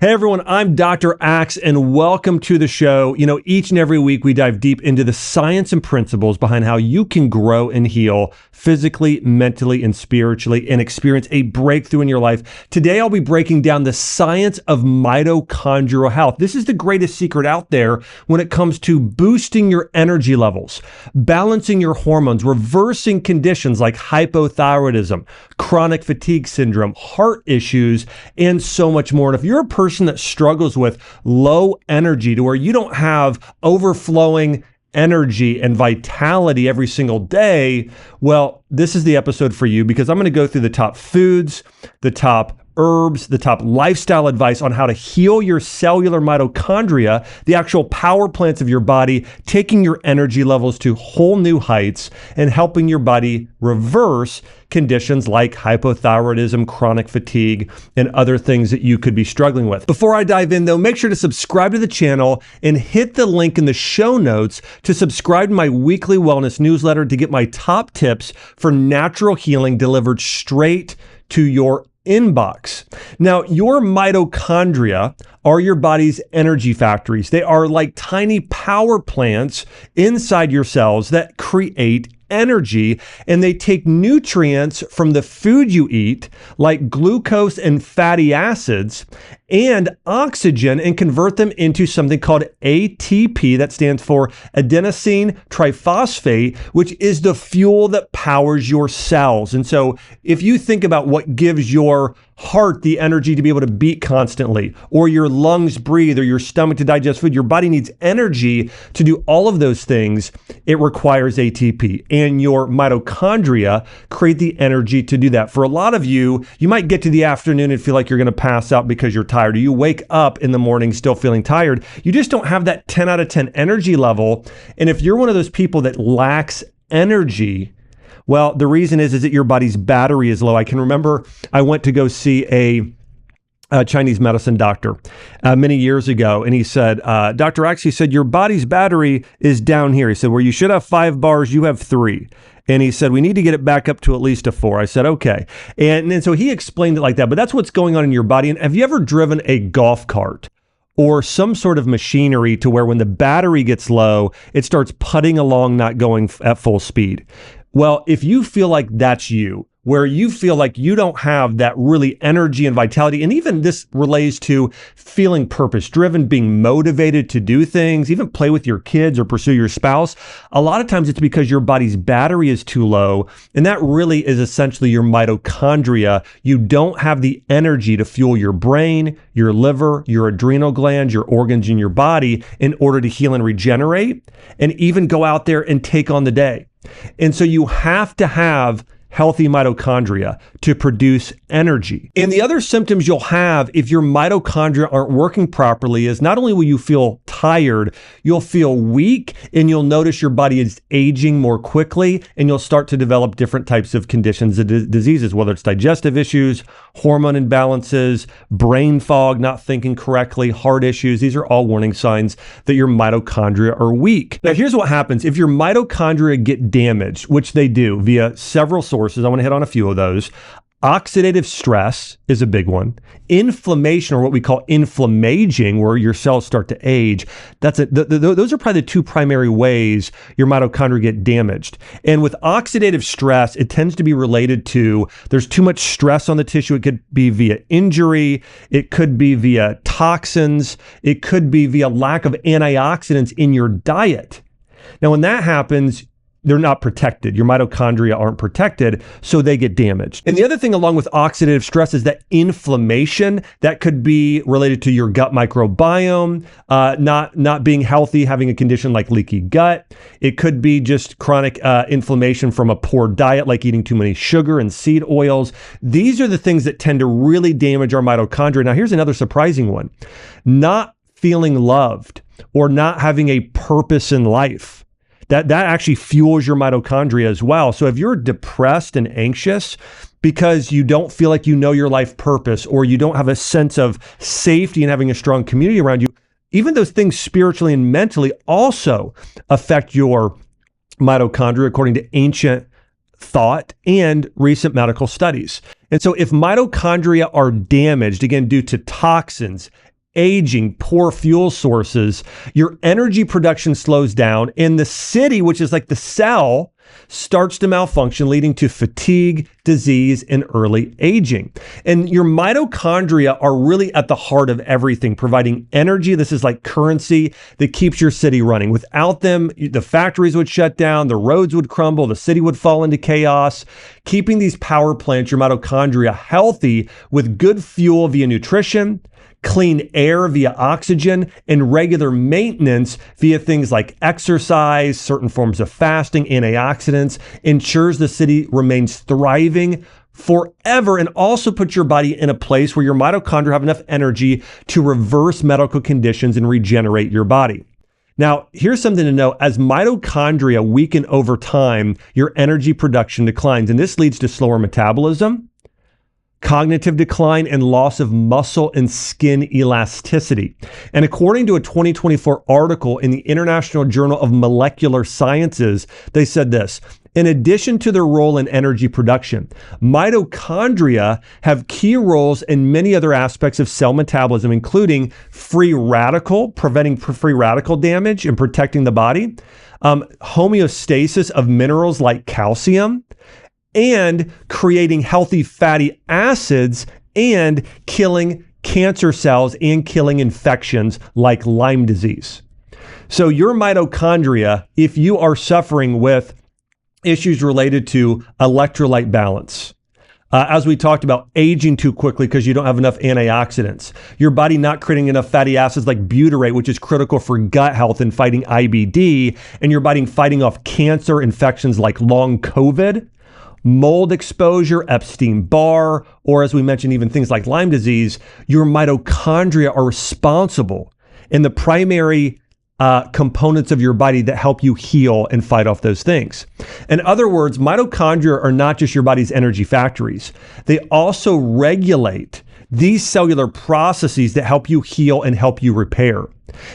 Hey everyone, I'm Dr. Axe and welcome to the show. Each and every week we dive deep into the science and principles behind how you can grow and heal physically, mentally, and spiritually and experience a breakthrough in your life. Today I'll be breaking down the science of mitochondrial health. This is the greatest secret out there when it comes to boosting your energy levels, balancing your hormones, reversing conditions like hypothyroidism, chronic fatigue syndrome, heart issues, and so much more. And if you're a person that struggles with low energy to where you don't have overflowing energy and vitality every single day, well, this is the episode for you because I'm going to go through the top foods, the top herbs, the top lifestyle advice on how to heal your cellular mitochondria, the actual power plants of your body, taking your energy levels to whole new heights and helping your body reverse conditions like hypothyroidism, chronic fatigue, and other things that you could be struggling with. Before I dive in though, make sure to subscribe to the channel and hit the link in the show notes to subscribe to my weekly wellness newsletter to get my top tips for natural healing delivered straight to your inbox. Now, your mitochondria are your body's energy factories. They are like tiny power plants inside your cells that create energy, and they take nutrients from the food you eat, like glucose and fatty acids, and oxygen, and convert them into something called ATP, that stands for adenosine triphosphate, which is the fuel that powers your cells. And so if you think about what gives your heart the energy to be able to beat constantly, or your lungs breathe, or your stomach to digest food, your body needs energy to do all of those things. It requires ATP, and your mitochondria create the energy to do that. For a lot of you, you might get to the afternoon and feel like you're going to pass out because you're tired, or you wake up in the morning still feeling tired. You just don't have that 10 out of 10 energy level. And if you're one of those people that lacks energy, well, the reason is that your body's battery is low. I can remember I went to go see a Chinese medicine doctor many years ago, and he said, Dr. Axe, he said, your body's battery is down here. He said, where you should have 5 bars, you have 3. And he said, we need to get it back up to at least a 4. I said, okay. And so he explained it like that, but that's what's going on in your body. And have you ever driven a golf cart or some sort of machinery to where when the battery gets low, it starts putting along, not going at full speed? Well, if you feel like that's you, where you feel like you don't have that really energy and vitality, and even this relates to feeling purpose-driven, being motivated to do things, even play with your kids or pursue your spouse, a lot of times it's because your body's battery is too low, and that really is essentially your mitochondria. You don't have the energy to fuel your brain, your liver, your adrenal glands, your organs in your body in order to heal and regenerate, and even go out there and take on the day. And so you have to have healthy mitochondria to produce energy. And the other symptoms you'll have if your mitochondria aren't working properly is not only will you feel tired, you'll feel weak, and you'll notice your body is aging more quickly, and you'll start to develop different types of conditions and diseases, whether it's digestive issues, hormone imbalances, brain fog, not thinking correctly, heart issues. These are all warning signs that your mitochondria are weak. Now, here's what happens. If your mitochondria get damaged, which they do via several sources, I want to hit on a few of those. Oxidative stress is a big one. Inflammation, or what we call inflammaging, where your cells start to age. Those are probably the 2 primary ways your mitochondria get damaged. And with oxidative stress, it tends to be related to there's too much stress on the tissue. It could be via injury. It could be via toxins. It could be via lack of antioxidants in your diet. Now, when that happens, they're not protected. Your mitochondria aren't protected, so they get damaged. And the other thing along with oxidative stress is that inflammation that could be related to your gut microbiome, not being healthy, having a condition like leaky gut. It could be just chronic inflammation from a poor diet, like eating too many sugar and seed oils. These are the things that tend to really damage our mitochondria. Now, here's another surprising one. Not feeling loved or not having a purpose in life. That actually fuels your mitochondria as well. So if you're depressed and anxious because you don't feel like you know your life purpose, or you don't have a sense of safety and having a strong community around you, even those things spiritually and mentally also affect your mitochondria, according to ancient thought and recent medical studies. And so if mitochondria are damaged, again, due to toxins, aging, poor fuel sources, your energy production slows down, and the city, which is like the cell, starts to malfunction, leading to fatigue, disease, and early aging. And your mitochondria are really at the heart of everything, providing energy. This is like currency that keeps your city running. Without them, the factories would shut down, the roads would crumble, the city would fall into chaos. Keeping these power plants, your mitochondria, healthy with good fuel via nutrition, clean air via oxygen, and regular maintenance via things like exercise, certain forms of fasting, antioxidants, ensures the city remains thriving forever, and also puts your body in a place where your mitochondria have enough energy to reverse medical conditions and regenerate your body. Now, here's something to know. As mitochondria weaken over time, your energy production declines, and this leads to slower metabolism, cognitive decline, and loss of muscle and skin elasticity. And according to a 2024 article in the International Journal of Molecular Sciences, they said this: in addition to their role in energy production, mitochondria have key roles in many other aspects of cell metabolism, including preventing free radical damage and protecting the body, homeostasis of minerals like calcium, and creating healthy fatty acids, and killing cancer cells and killing infections like Lyme disease. So your mitochondria, if you are suffering with issues related to electrolyte balance, as we talked about, aging too quickly because you don't have enough antioxidants, your body not creating enough fatty acids like butyrate, which is critical for gut health and fighting IBD, and your body fighting off cancer infections like long COVID, mold exposure, Epstein-Barr, or as we mentioned, even things like Lyme disease, your mitochondria are responsible in the primary components of your body that help you heal and fight off those things. In other words, mitochondria are not just your body's energy factories. They also regulate these cellular processes that help you heal and help you repair.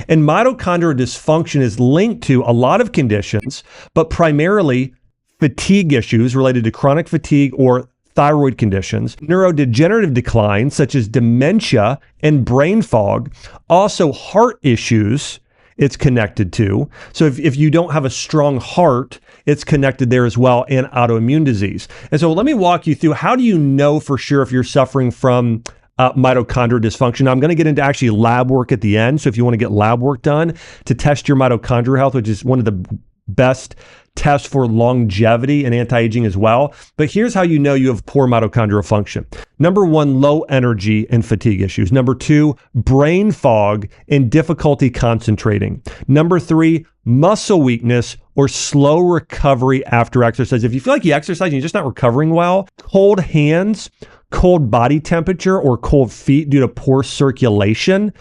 And mitochondrial dysfunction is linked to a lot of conditions, but primarily fatigue issues related to chronic fatigue or thyroid conditions, neurodegenerative decline such as dementia and brain fog, also heart issues it's connected to. So if you don't have a strong heart, it's connected there as well, and autoimmune disease. And so let me walk you through, how do you know for sure if you're suffering from mitochondrial dysfunction? Now, I'm going to get into actually lab work at the end. So if you want to get lab work done to test your mitochondrial health, which is one of the best tests for longevity and anti-aging as well. But here's how you know you have poor mitochondrial function. Number one, low energy and fatigue issues. Number two, brain fog and difficulty concentrating. Number three, muscle weakness or slow recovery after exercise. If you feel like you exercise and you're just not recovering well, cold hands, cold body temperature, or cold feet due to poor circulation,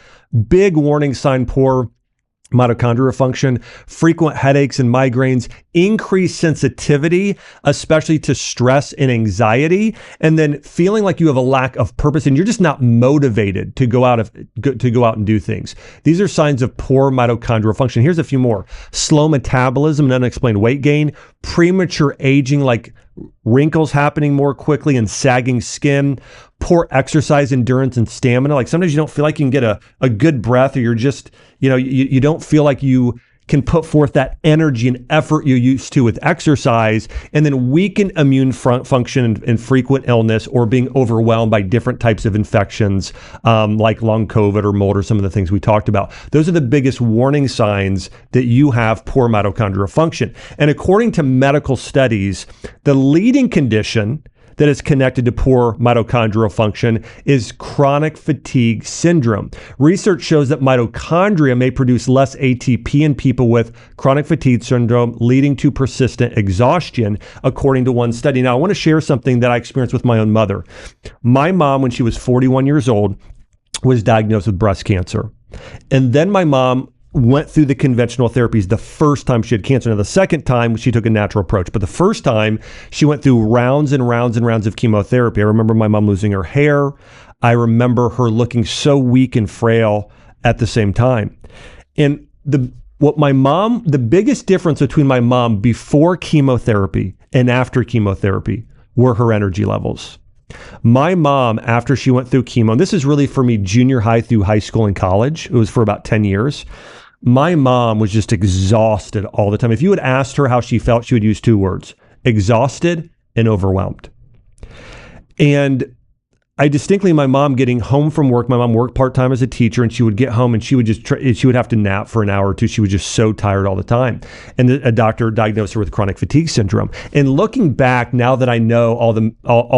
big warning sign, poor mitochondrial function, frequent headaches and migraines, increased sensitivity, especially to stress and anxiety, and then feeling like you have a lack of purpose and you're just not motivated to go out and do things. These are signs of poor mitochondrial function. Here's a few more: slow metabolism and unexplained weight gain, premature aging, like wrinkles happening more quickly and sagging skin, poor exercise endurance and stamina. Like sometimes you don't feel like you can get a good breath, or you're just, you don't feel like you can put forth that energy and effort you used to with exercise, and then weaken immune function and frequent illness, or being overwhelmed by different types of infections like long COVID or mold, or some of the things we talked about. Those are the biggest warning signs that you have poor mitochondrial function. And according to medical studies, the leading condition that is connected to poor mitochondrial function is chronic fatigue syndrome. Research shows that mitochondria may produce less ATP in people with chronic fatigue syndrome, leading to persistent exhaustion, according to one study. Now, I want to share something that I experienced with my own mother. My mom, when she was 41 years old, was diagnosed with breast cancer. And then my mom went through the conventional therapies the first time she had cancer. Now, the second time, she took a natural approach. But the first time, she went through rounds and rounds and rounds of chemotherapy. I remember my mom losing her hair. I remember her looking so weak and frail at the same time. And the biggest difference between my mom before chemotherapy and after chemotherapy were her energy levels. My mom, after she went through chemo, and this is really for me junior high through high school and college, it was for about 10 years. My mom was just exhausted all the time. If you had asked her how she felt, she would use 2 words: exhausted and overwhelmed. And I distinctly, my mom getting home from work, my mom worked part-time as a teacher, and she would get home and she would she would have to nap for an hour or two. She was just so tired all the time. And a doctor diagnosed her with chronic fatigue syndrome. And looking back, now that I know all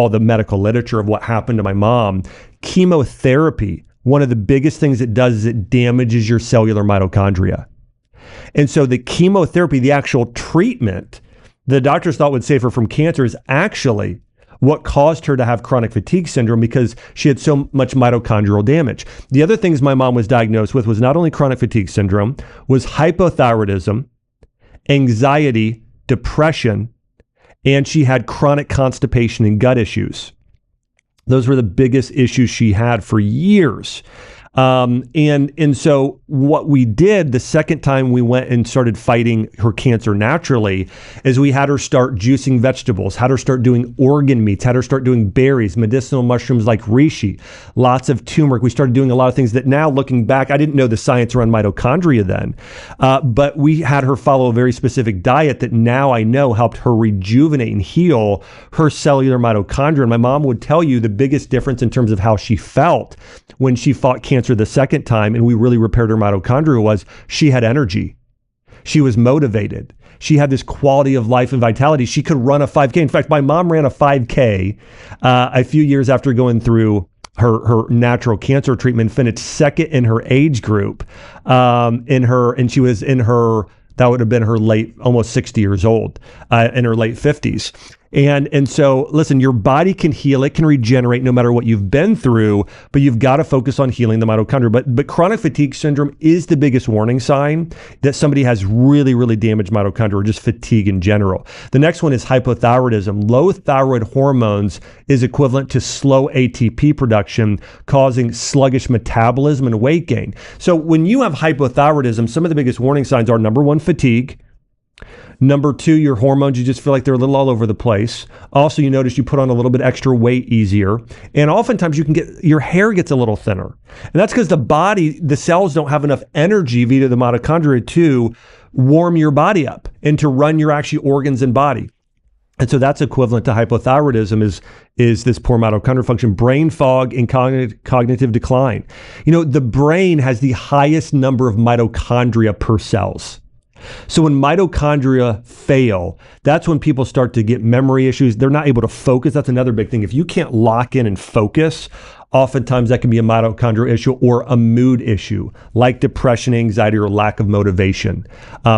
the medical literature of what happened to my mom, chemotherapy, one of the biggest things it does is it damages your cellular mitochondria. And so the chemotherapy, the actual treatment the doctors thought would save her from cancer, is actually what caused her to have chronic fatigue syndrome, because she had so much mitochondrial damage. The other things my mom was diagnosed with was not only chronic fatigue syndrome, was hypothyroidism, anxiety, depression, and she had chronic constipation and gut issues. Those were the biggest issues she had for years. And so what we did the second time we went and started fighting her cancer naturally is we had her start juicing vegetables, had her start doing organ meats, had her start doing berries, medicinal mushrooms like reishi, lots of turmeric. We started doing a lot of things that now, looking back, I didn't know the science around mitochondria then, but we had her follow a very specific diet that now I know helped her rejuvenate and heal her cellular mitochondria. And my mom would tell you the biggest difference in terms of how she felt when she fought cancer the second time and we really repaired her mitochondria was she had energy. She was motivated. She had this quality of life and vitality. She could run a 5K. In fact, my mom ran a 5K a few years after going through her natural cancer treatment, finished second in her age group, and she was in her, that would have been her late, almost 60 years old, in her late 50s. And so, listen, your body can heal, it can regenerate no matter what you've been through, but you've got to focus on healing the mitochondria. But chronic fatigue syndrome is the biggest warning sign that somebody has really, really damaged mitochondria, or just fatigue in general. The next one is hypothyroidism. Low thyroid hormones is equivalent to slow ATP production, causing sluggish metabolism and weight gain. So when you have hypothyroidism, some of the biggest warning signs are, number one, fatigue. Number two, your hormones, you just feel like they're a little all over the place. Also, you notice you put on a little bit extra weight easier. And oftentimes you can get, your hair gets a little thinner. And that's because the body, the cells don't have enough energy via the mitochondria to warm your body up and to run your actual organs and body. And so that's equivalent to hypothyroidism is this poor mitochondrial function, brain fog, and cognitive decline. You know, the brain has the highest number of mitochondria per cells. So when mitochondria fail, that's when people start to get memory issues. They're not able to focus. That's another big thing. If you can't lock in and focus, oftentimes that can be a mitochondrial issue or a mood issue, like depression, anxiety, or lack of motivation.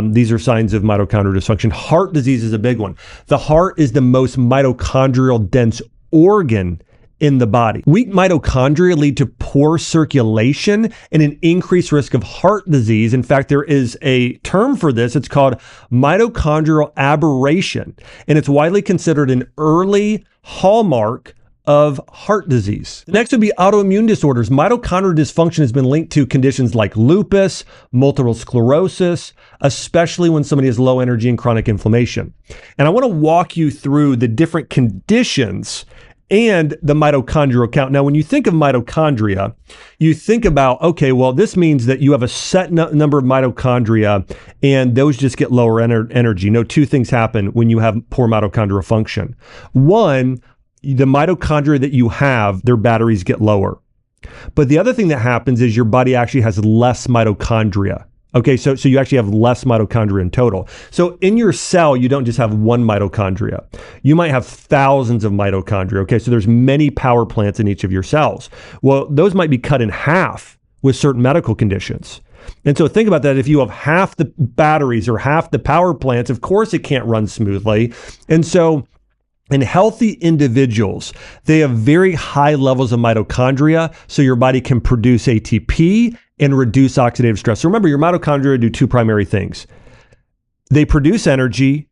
These are signs of mitochondrial dysfunction. Heart disease is a big one. The heart is the most mitochondrial dense organ in the body. Weak mitochondria lead to poor circulation and an increased risk of heart disease. In fact, there is a term for this. It's called mitochondrial aberration, and it's widely considered an early hallmark of heart disease. The next would be autoimmune disorders. Mitochondrial dysfunction has been linked to conditions like lupus, multiple sclerosis, especially when somebody has low energy and chronic inflammation. And I want to walk you through the different conditions and the mitochondrial count. Now, when you think of mitochondria, you think about, okay, well, this means that you have a set number of mitochondria and those just get lower energy. No, two things happen when you have poor mitochondrial function. One, the mitochondria that you have, their batteries get lower. But the other thing that happens is your body actually has less mitochondria. Okay, so you actually have less mitochondria in total. So in your cell, you don't just have one mitochondria. You might have thousands of mitochondria. Okay, so there's many power plants in each of your cells. Well, those might be cut in half with certain medical conditions. And so think about that. If you have half the batteries or half the power plants, of course it can't run smoothly. And so in healthy individuals, they have very high levels of mitochondria, so your body can produce ATP and reduce oxidative stress. So remember, your mitochondria do two primary things. They produce energy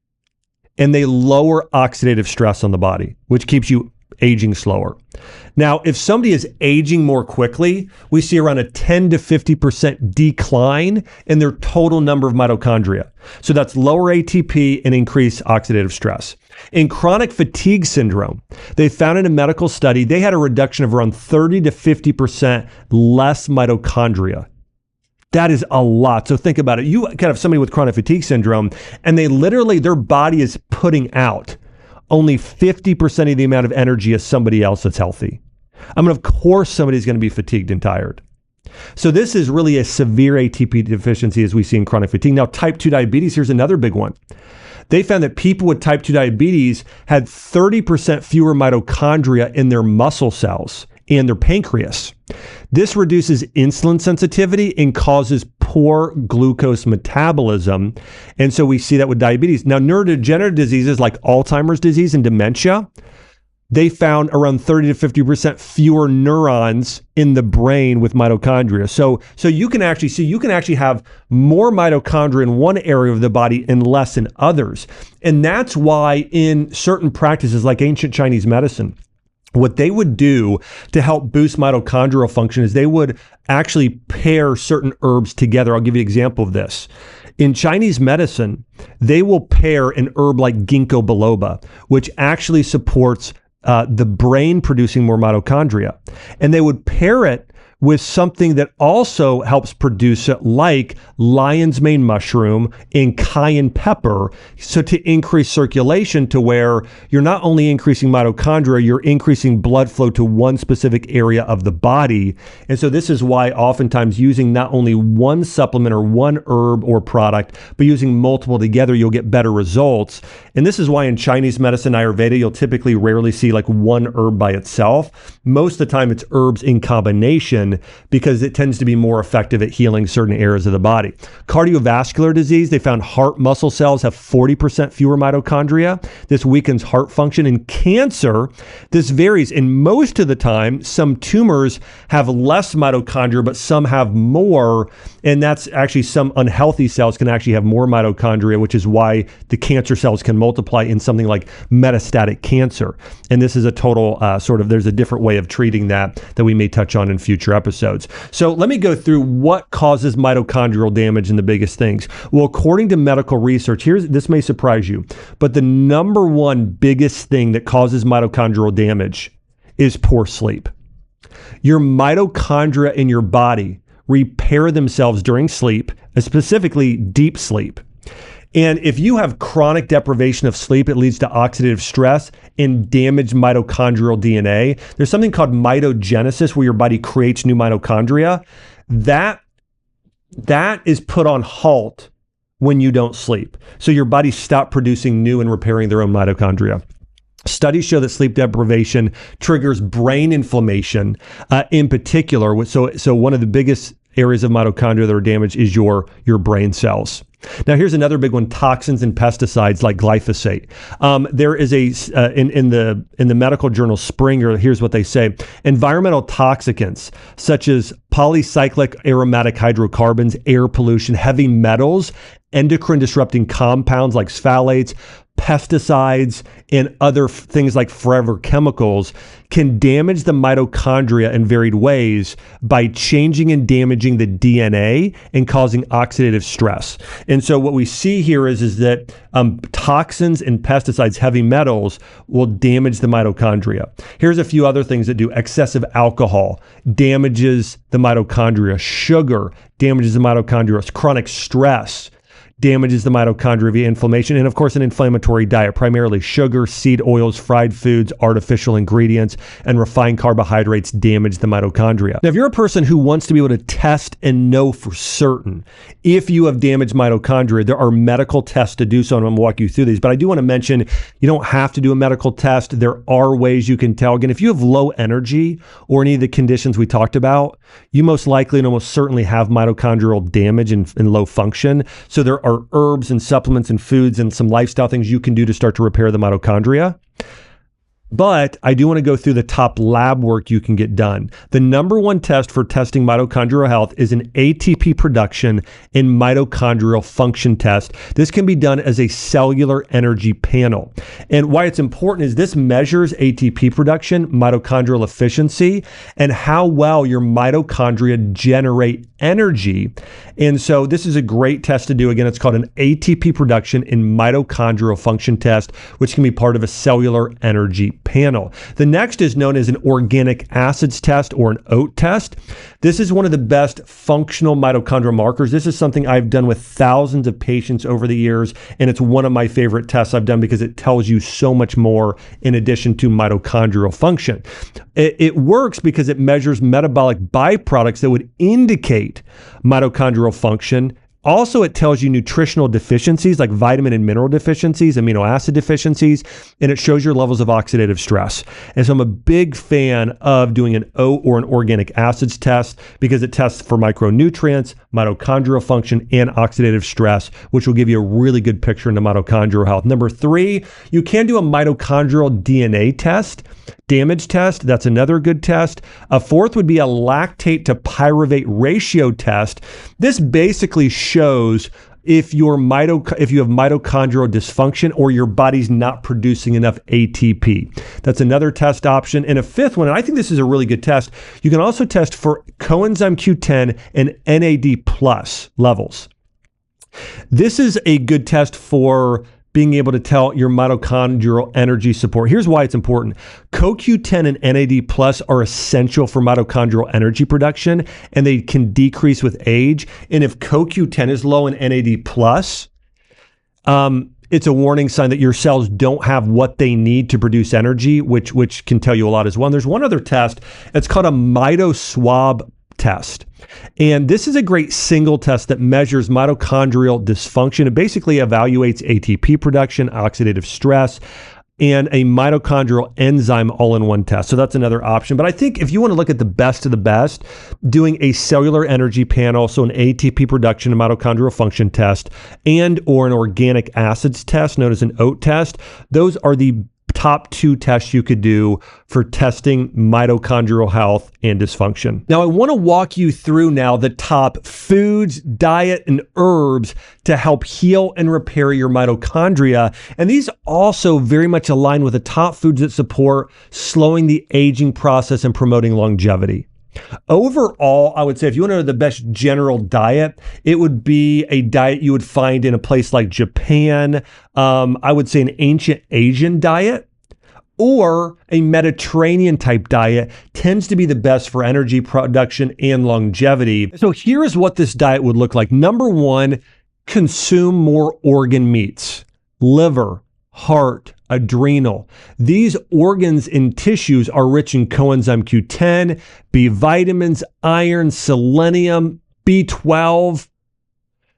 and they lower oxidative stress on the body, which keeps you aging slower. Now, if somebody is aging more quickly, we see around a 10 to 50% decline in their total number of mitochondria. So that's lower ATP and increased oxidative stress. In chronic fatigue syndrome, they found in a medical study, they had a reduction of around 30 to 50% less mitochondria. That is a lot. So think about it. You kind of have somebody with chronic fatigue syndrome, and they literally, their body is putting out only 50% of the amount of energy as somebody else that's healthy. I mean, of course, somebody's going to be fatigued and tired. So this is really a severe ATP deficiency as we see in chronic fatigue. Now, type 2 diabetes, here's another big one. They found that people with type 2 diabetes had 30% fewer mitochondria in their muscle cells and their pancreas. This reduces insulin sensitivity and causes poor glucose metabolism. And so we see that with diabetes. Now, neurodegenerative diseases like Alzheimer's disease and dementia, they found around 30 to 50% fewer neurons in the brain with mitochondria. So you can actually have more mitochondria in one area of the body and less in others. And that's why in certain practices like ancient Chinese medicine, what they would do to help boost mitochondrial function is they would actually pair certain herbs together. I'll give you an example of this. In Chinese medicine, they will pair an herb like ginkgo biloba, which actually supports the brain producing more mitochondria. And they would pair it with something that also helps produce it, like lion's mane mushroom and cayenne pepper, so to increase circulation to where you're not only increasing mitochondria, you're increasing blood flow to one specific area of the body. And so this is why oftentimes using not only one supplement or one herb or product, but using multiple together, you'll get better results. And this is why in Chinese medicine, Ayurveda, you'll typically rarely see like one herb by itself. Most of the time it's herbs in combination, because it tends to be more effective at healing certain areas of the body. Cardiovascular disease, they found heart muscle cells have 40% fewer mitochondria. This weakens heart function. In cancer, this varies. And most of the time, some tumors have less mitochondria, but some have more. And that's actually some unhealthy cells can actually have more mitochondria, which is why the cancer cells can multiply in something like metastatic cancer. And this is a total there's a different way of treating that we may touch on in future episodes. So let me go through what causes mitochondrial damage and the biggest things. Well, according to medical research, this may surprise you, but the number one biggest thing that causes mitochondrial damage is poor sleep. Your mitochondria in your body repair themselves during sleep, specifically deep sleep. And if you have chronic deprivation of sleep, it leads to oxidative stress and damaged mitochondrial DNA. There's something called mitogenesis, where your body creates new mitochondria. That is put on halt when you don't sleep. So your body stops producing new and repairing their own mitochondria. Studies show that sleep deprivation triggers brain inflammation in particular. So one of the biggest areas of mitochondria that are damaged is your brain cells. Now, here's another big one: toxins and pesticides like glyphosate. There is in the medical journal Springer. Here's what they say: environmental toxicants such as polycyclic aromatic hydrocarbons, air pollution, heavy metals, endocrine disrupting compounds like phthalates, pesticides, and other things like forever chemicals can damage the mitochondria in varied ways by changing and damaging the DNA and causing oxidative stress. And so what we see here is that toxins and pesticides, heavy metals, will damage the mitochondria. Here's a few other things that do. Excessive alcohol damages the mitochondria. Sugar damages the mitochondria. Chronic stress damages the mitochondria via inflammation. And of course, an inflammatory diet, primarily sugar, seed oils, fried foods, artificial ingredients, and refined carbohydrates damage the mitochondria. Now, if you're a person who wants to be able to test and know for certain if you have damaged mitochondria, there are medical tests to do so, and I'm going to walk you through these. But I do want to mention, you don't have to do a medical test. There are ways you can tell. Again, if you have low energy or any of the conditions we talked about, you most likely and almost certainly have mitochondrial damage and low function. So there are herbs and supplements and foods and some lifestyle things you can do to start to repair the mitochondria. But I do want to go through the top lab work you can get done. The number one test for testing mitochondrial health is an ATP production and mitochondrial function test. This can be done as a cellular energy panel. And why it's important is this measures ATP production, mitochondrial efficiency, and how well your mitochondria generate energy. And so this is a great test to do. Again, it's called an ATP production and mitochondrial function test, which can be part of a cellular energy panel. The next is known as an organic acids test or an OAT test. This is one of the best functional mitochondrial markers. This is something I've done with thousands of patients over the years, and it's one of my favorite tests I've done because it tells you so much more in addition to mitochondrial function. It works because it measures metabolic byproducts that would indicate mitochondrial function. Also, it tells you nutritional deficiencies like vitamin and mineral deficiencies, amino acid deficiencies, and it shows your levels of oxidative stress. And so I'm a big fan of doing an O or an organic acids test because it tests for micronutrients, mitochondrial function, and oxidative stress, which will give you a really good picture into mitochondrial health. Number 3, you can do a mitochondrial DNA test. Damage test, that's another good test. A fourth would be a lactate to pyruvate ratio test. This basically shows if you have mitochondrial dysfunction or your body's not producing enough ATP. That's another test option. And a fifth one, and I think this is a really good test, you can also test for coenzyme Q10 and NAD+ levels. This is a good test for being able to tell your mitochondrial energy support. Here's why it's important. CoQ10 and NAD+ are essential for mitochondrial energy production, and they can decrease with age. And if CoQ10 is low and NAD+, it's a warning sign that your cells don't have what they need to produce energy, which can tell you a lot as well. And there's one other test. It's called a MitoSwab test. And this is a great single test that measures mitochondrial dysfunction. It basically evaluates ATP production, oxidative stress, and a mitochondrial enzyme all in one test. So that's another option. But I think if you want to look at the best of the best, doing a cellular energy panel, so an ATP production and mitochondrial function test, and or an organic acids test known as an OAT test, those are the top 2 tests you could do for testing mitochondrial health and dysfunction. Now, I want to walk you through now the top foods, diet, and herbs to help heal and repair your mitochondria. And these also very much align with the top foods that support slowing the aging process and promoting longevity. Overall, I would say if you want to know the best general diet, it would be a diet you would find in a place like Japan. I would say an ancient Asian diet or a Mediterranean type diet tends to be the best for energy production and longevity. So here is what this diet would look like. Number 1, consume more organ meats, liver, heart, adrenal. These organs and tissues are rich in coenzyme Q10, B vitamins, iron, selenium, B12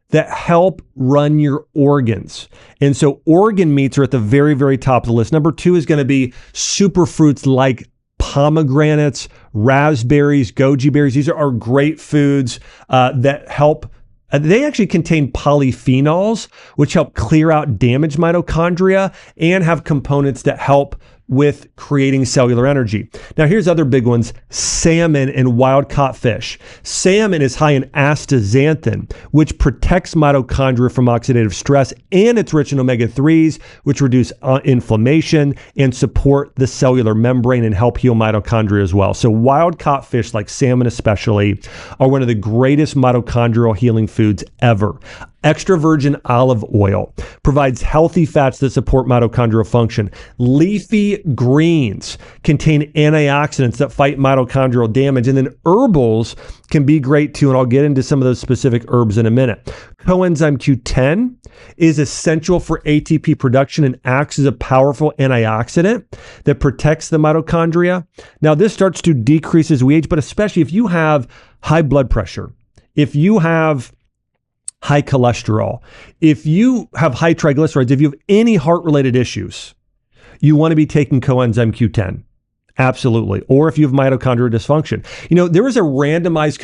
that help run your organs. And so organ meats are at the very, very top of the list. Number 2 is going to be superfruits like pomegranates, raspberries, goji berries. These are great foods that help. They actually contain polyphenols, which help clear out damaged mitochondria and have components that help with creating cellular energy. Now, here's other big ones: salmon and wild-caught fish. Salmon is high in astaxanthin, which protects mitochondria from oxidative stress, and it's rich in omega-3s, which reduce inflammation and support the cellular membrane and help heal mitochondria as well. So wild-caught fish, like salmon especially, are one of the greatest mitochondrial healing foods ever. Extra virgin olive oil provides healthy fats that support mitochondrial function. Leafy greens contain antioxidants that fight mitochondrial damage. And then herbals can be great too, and I'll get into some of those specific herbs in a minute. Coenzyme Q10 is essential for ATP production and acts as a powerful antioxidant that protects the mitochondria. Now, this starts to decrease as we age, but especially if you have high blood pressure, if you have high cholesterol, if you have high triglycerides, if you have any heart-related issues, you want to be taking coenzyme Q10. Absolutely. Or if you have mitochondrial dysfunction. You know, there was a randomized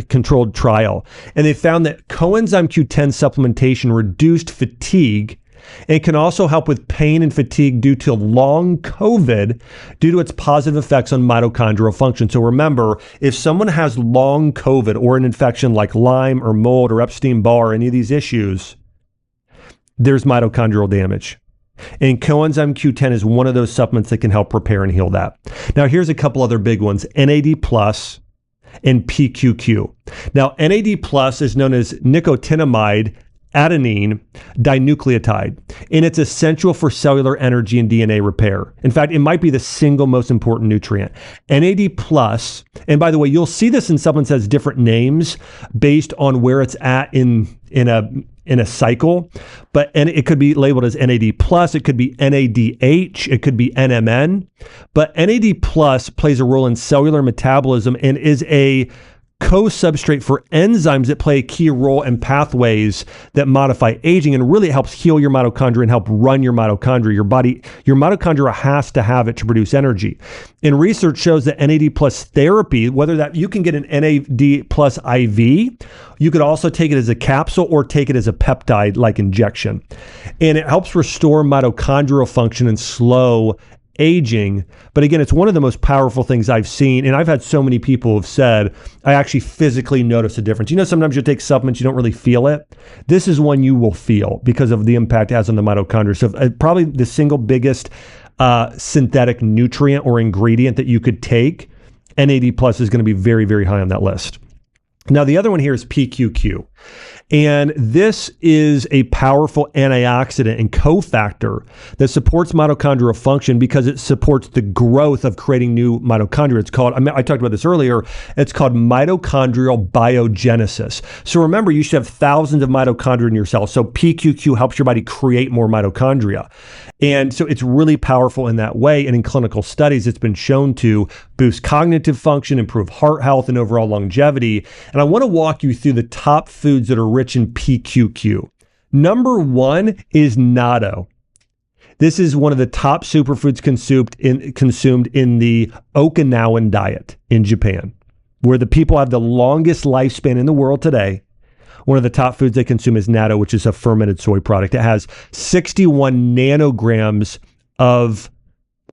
controlled trial, and they found that coenzyme Q10 supplementation reduced fatigue It can also help with pain and fatigue due to long COVID, due to its positive effects on mitochondrial function. So remember, if someone has long COVID or an infection like Lyme or mold or Epstein-Barr, or any of these issues, there's mitochondrial damage. And coenzyme Q10 is one of those supplements that can help repair and heal that. Now, here's a couple other big ones, NAD+ and PQQ. Now, NAD+ is known as nicotinamide adenine dinucleotide, and it's essential for cellular energy and DNA repair. In fact, it might be the single most important nutrient. NAD+, and by the way, you'll see this in supplements that has different names based on where it's at in a cycle, and it could be labeled as NAD+, it could be NADH, it could be NMN, but NAD+ plays a role in cellular metabolism and is a co-substrate for enzymes that play a key role in pathways that modify aging, and really helps heal your mitochondria and help run your mitochondria. Your mitochondria has to have it to produce energy. And research shows that NAD+ therapy, whether that you can get an NAD+ IV, you could also take it as a capsule or take it as a peptide like injection. And it helps restore mitochondrial function and slow aging. But again, it's one of the most powerful things I've seen. And I've had so many people have said, I actually physically notice a difference. You know, sometimes you take supplements, you don't really feel it. This is one you will feel because of the impact it has on the mitochondria. So probably the single biggest synthetic nutrient or ingredient that you could take, NAD+ is going to be very, very high on that list. Now, the other one here is PQQ. And this is a powerful antioxidant and cofactor that supports mitochondrial function because it supports the growth of creating new mitochondria. It's called, I talked about this earlier, it's called mitochondrial biogenesis. So remember, you should have thousands of mitochondria in your cells. So PQQ helps your body create more mitochondria. And so it's really powerful in that way. And in clinical studies, it's been shown to boost cognitive function, improve heart health, and overall longevity. And I want to walk you through the top foods that are rich in PQQ. Number one is natto. This is one of the top superfoods consumed in the Okinawan diet in Japan, where the people have the longest lifespan in the world today. One of the top foods they consume is natto, which is a fermented soy product. It has 61 nanograms of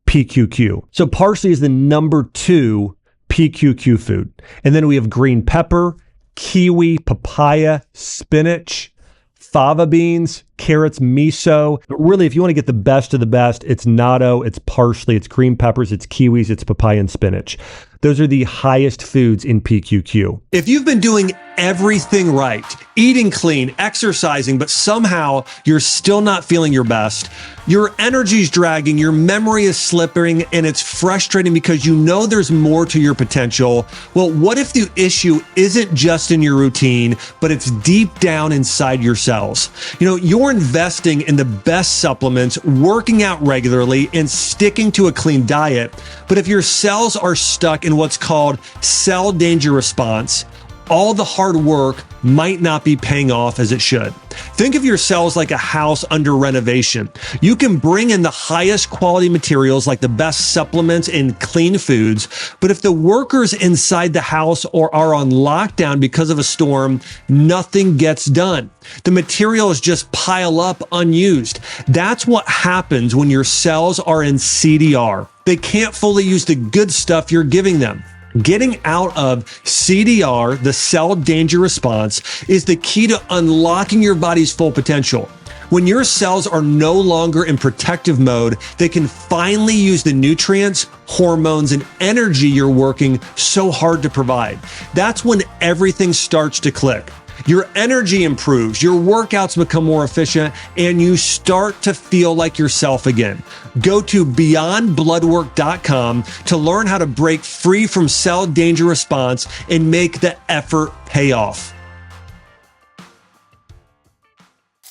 PQQ. So parsley is the number 2 PQQ food. And then we have green pepper, kiwi, papaya, spinach, fava beans, carrots, miso. But really, if you want to get the best of the best, it's natto, it's parsley, it's green peppers, it's kiwis, it's papaya, and spinach. Those are the highest foods in PQQ. If you've been doing everything right, eating clean, exercising, but somehow you're still not feeling your best, your energy's dragging, your memory is slipping, and it's frustrating because you know there's more to your potential. Well, what if the issue isn't just in your routine, but it's deep down inside your cells? You know, you're investing in the best supplements, working out regularly, and sticking to a clean diet. But if your cells are stuck in what's called cell danger response, all the hard work might not be paying off as it should. Think of your cells like a house under renovation. You can bring in the highest quality materials like the best supplements and clean foods, but if the workers inside the house are on lockdown because of a storm, nothing gets done. The materials just pile up unused. That's what happens when your cells are in CDR. They can't fully use the good stuff you're giving them. Getting out of CDR, the cell danger response, is the key to unlocking your body's full potential. When your cells are no longer in protective mode, they can finally use the nutrients, hormones, and energy you're working so hard to provide. That's when everything starts to click. Your energy improves, your workouts become more efficient, and you start to feel like yourself again. Go to beyondbloodwork.com to learn how to break free from cell danger response and make the effort pay off.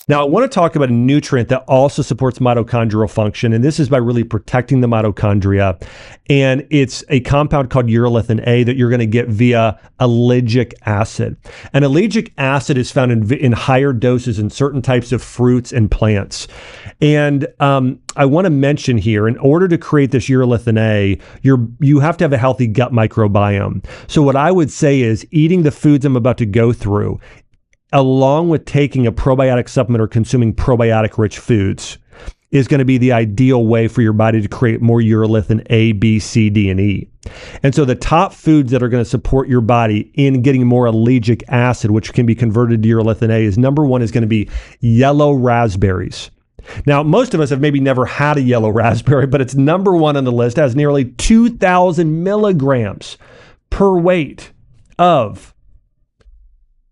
Now, I want to talk about a nutrient that also supports mitochondrial function, and this is by really protecting the mitochondria. And it's a compound called urolithin A that you're going to get via ellagic acid. And ellagic acid is found in higher doses in certain types of fruits and plants. And I want to mention here, in order to create this urolithin A, you have to have a healthy gut microbiome. So what I would say is eating the foods I'm about to go through, along with taking a probiotic supplement or consuming probiotic-rich foods, is going to be the ideal way for your body to create more urolithin A, B, C, D, and E. And so the top foods that are going to support your body in getting more allergic acid, which can be converted to urolithin A, is number one is going to be yellow raspberries. Now, most of us have maybe never had a yellow raspberry, but it's number one on the list. It has nearly 2,000 milligrams per weight of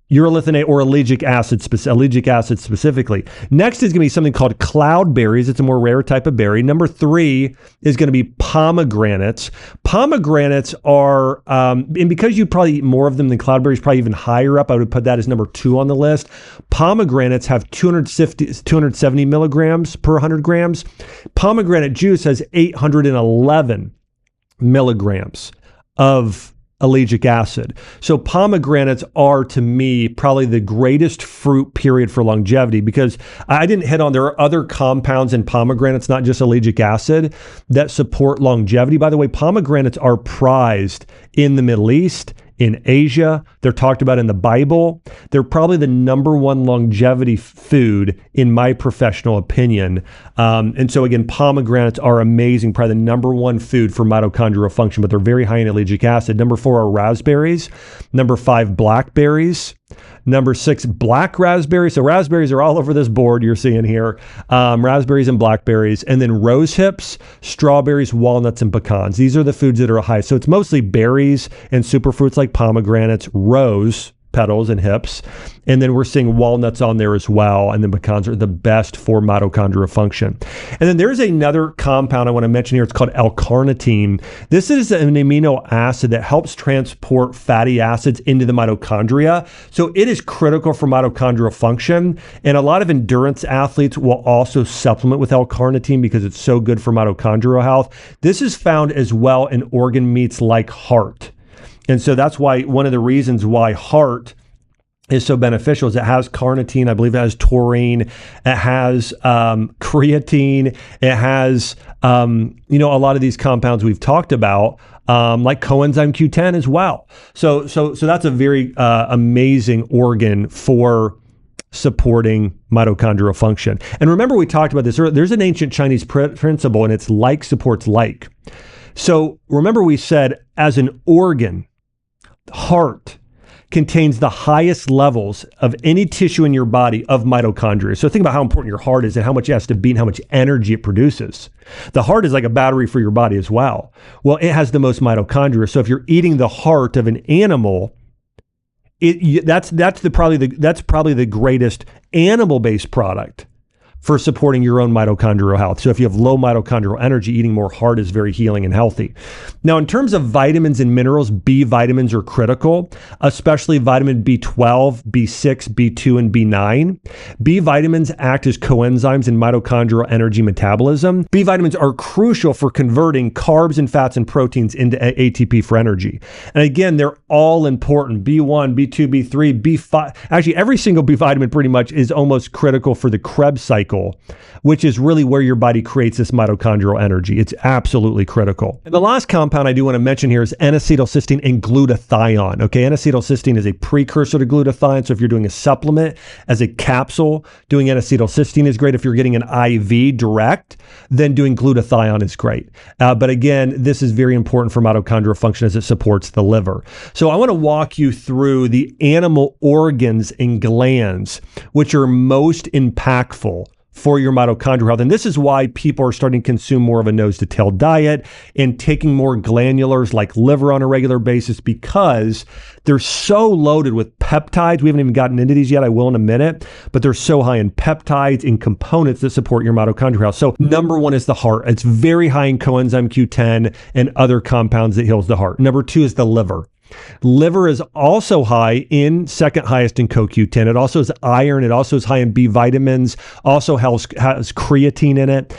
urolithin A or allergic acid specifically. Next is going to be something called cloudberries. It's a more rare type of berry. Number three is going to be pomegranates. Pomegranates are, and because you probably eat more of them than cloudberries, probably even higher up, I would put that as number two on the list. Pomegranates have 270 milligrams per 100 grams. Pomegranate juice has 811 milligrams of allergic acid. So pomegranates are, to me, probably the greatest fruit period for longevity, because I didn't hit on, there are other compounds in pomegranates, not just allergic acid, that support longevity. By the way, pomegranates are prized in the Middle East, in Asia. They're talked about in the Bible. They're probably the number one longevity food in my professional opinion. And so again, pomegranates are amazing, probably the number one food for mitochondrial function, but they're very high in allergic acid. Number four are raspberries. Number five, blackberries. Number six, black raspberries. So raspberries are all over this board you're seeing here. Raspberries and blackberries. And then rose hips, strawberries, walnuts, and pecans. These are the foods that are high. So it's mostly berries and superfruits like pomegranates, rose petals and hips. And then we're seeing walnuts on there as well. And then pecans are the best for mitochondrial function. And then there's another compound I want to mention here. It's called L-carnitine. This is an amino acid that helps transport fatty acids into the mitochondria. So it is critical for mitochondrial function. And a lot of endurance athletes will also supplement with L-carnitine because it's so good for mitochondrial health. This is found as well in organ meats like heart. And so that's why one of the reasons why heart is so beneficial is it has carnitine. I believe it has taurine. It has creatine. It has, a lot of these compounds we've talked about, like coenzyme Q10 as well. So that's a very amazing organ for supporting mitochondrial function. And remember, we talked about this earlier. There's an ancient Chinese principle, and it's like supports like. So remember, we said as an organ, heart contains the highest levels of any tissue in your body of mitochondria. So think about how important your heart is and how much it has to beat and how much energy it produces. The heart is like a battery for your body as well. Well, it has the most mitochondria. So if you're eating the heart of an animal, that's probably the greatest animal-based product for supporting your own mitochondrial health. So if you have low mitochondrial energy, eating more heart is very healing and healthy. Now, in terms of vitamins and minerals, B vitamins are critical, especially vitamin B12, B6, B2, and B9. B vitamins act as coenzymes in mitochondrial energy metabolism. B vitamins are crucial for converting carbs and fats and proteins into ATP for energy. And again, they're all important. B1, B2, B3, B5. Actually, every single B vitamin pretty much is almost critical for the Krebs cycle, which is really where your body creates this mitochondrial energy. It's absolutely critical. And the last compound I do want to mention here is N-acetylcysteine and glutathione. Okay, N-acetylcysteine is a precursor to glutathione. So if you're doing a supplement as a capsule, doing N-acetylcysteine is great. If you're getting an IV direct, then doing glutathione is great. But again, this is very important for mitochondrial function as it supports the liver. So I want to walk you through the animal organs and glands, which are most impactful for your mitochondrial health. And this is why people are starting to consume more of a nose to tail diet and taking more glandulars like liver on a regular basis, because they're so loaded with peptides. We haven't even gotten into these yet. I will in a minute, but they're so high in peptides and components that support your mitochondrial health. So number one is the heart. It's very high in coenzyme Q10 and other compounds that heals the heart. Number two is the liver. Liver is also high in, second highest in CoQ10. It also has iron. It also is high in B vitamins, also has creatine in it.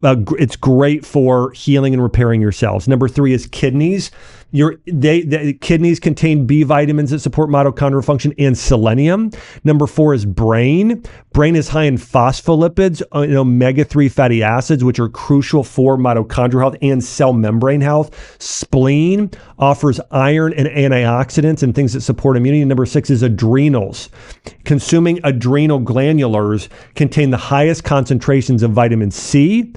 It's great for healing and repairing your cells. Number 3 is kidneys. The kidneys contain B vitamins that support mitochondrial function and selenium. Number 4 is brain. Brain is high in phospholipids and omega-3 fatty acids, which are crucial for mitochondrial health and cell membrane health. Spleen offers iron and antioxidants and things that support immunity. Number 6 is adrenals. Consuming adrenal glandulars contain the highest concentrations of vitamin C,